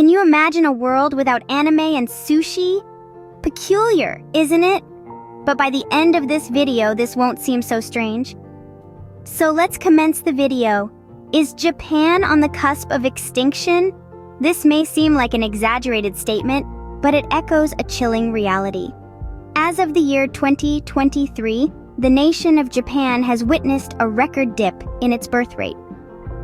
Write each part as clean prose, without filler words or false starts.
Can you imagine a world without anime and sushi? Peculiar, isn't it? But by the end of this video, this won't seem so strange. So let's commence the video. Is Japan on the cusp of extinction? This may seem like an exaggerated statement, but it echoes a chilling reality. As of the year 2023, the nation of Japan has witnessed a record dip in its birth rate.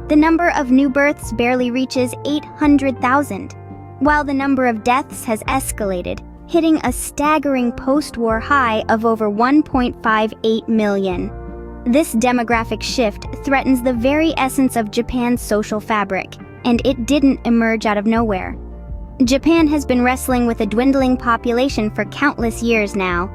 The number of new births barely reaches 800,000, while the number of deaths has escalated, hitting a staggering post-war high of over 1.58 million. This demographic shift threatens the very essence of Japan's social fabric, and it didn't emerge out of nowhere. Japan has been wrestling with a dwindling population for countless years now.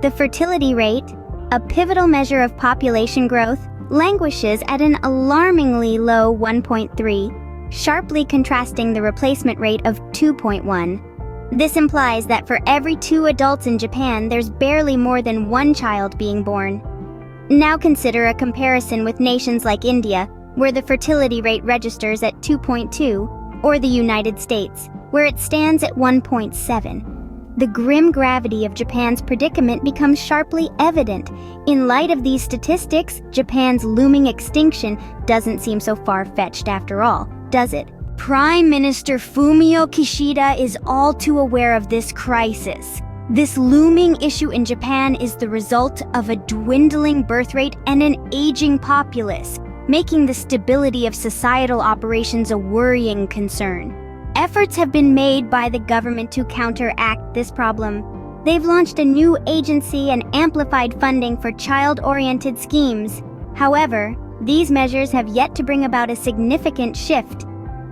The fertility rate, a pivotal measure of population growth, languishes at an alarmingly low 1.3, sharply contrasting the replacement rate of 2.1. This implies that for every 2 adults in Japan, there's barely more than 1 child being born. Now consider a comparison with nations like India, where the fertility rate registers at 2.2, or the United States, where it stands at 1.7. The grim gravity of Japan's predicament becomes sharply evident. In light of these statistics, Japan's looming extinction doesn't seem so far-fetched after all, does it? Prime Minister Fumio Kishida is all too aware of this crisis. This looming issue in Japan is the result of a dwindling birth rate and an aging populace, making the stability of societal operations a worrying concern. Efforts have been made by the government to counteract this problem. They've launched a new agency and amplified funding for child-oriented schemes. However, these measures have yet to bring about a significant shift.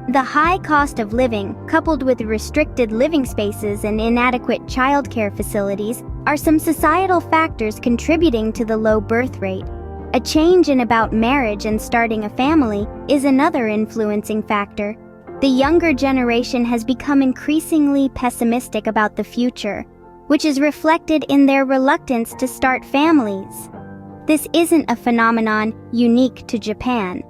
The high cost of living, coupled with restricted living spaces and inadequate childcare facilities, are some societal factors contributing to the low birth rate. A change in about marriage and starting a family is another influencing factor. The younger generation has become increasingly pessimistic about the future, which is reflected in their reluctance to start families. This isn't a phenomenon unique to Japan.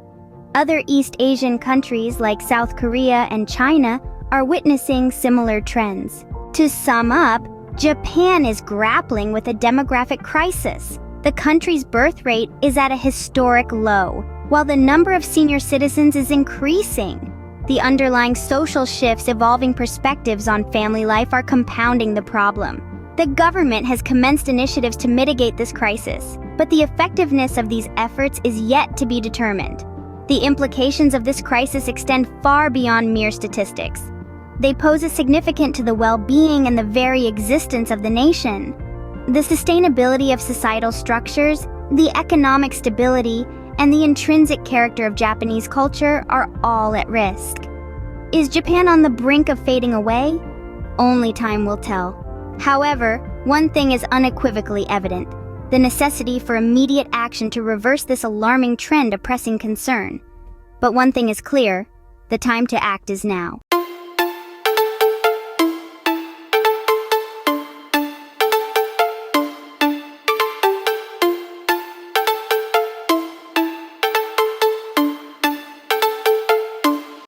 Other East Asian countries like South Korea and China are witnessing similar trends. To sum up, Japan is grappling with a demographic crisis. The country's birth rate is at a historic low, while the number of senior citizens is increasing. The underlying social shifts, evolving perspectives on family life are compounding the problem. The government has commenced initiatives to mitigate this crisis, but the effectiveness of these efforts is yet to be determined. The implications of this crisis extend far beyond mere statistics. They pose a significant to the well-being and the very existence of the nation. The sustainability of societal structures, the economic stability, and the intrinsic character of Japanese culture are all at risk. Is Japan on the brink of fading away? Only time will tell. However, one thing is unequivocally evident: the necessity for immediate action to reverse this alarming trend of pressing concern. But one thing is clear: the time to act is now.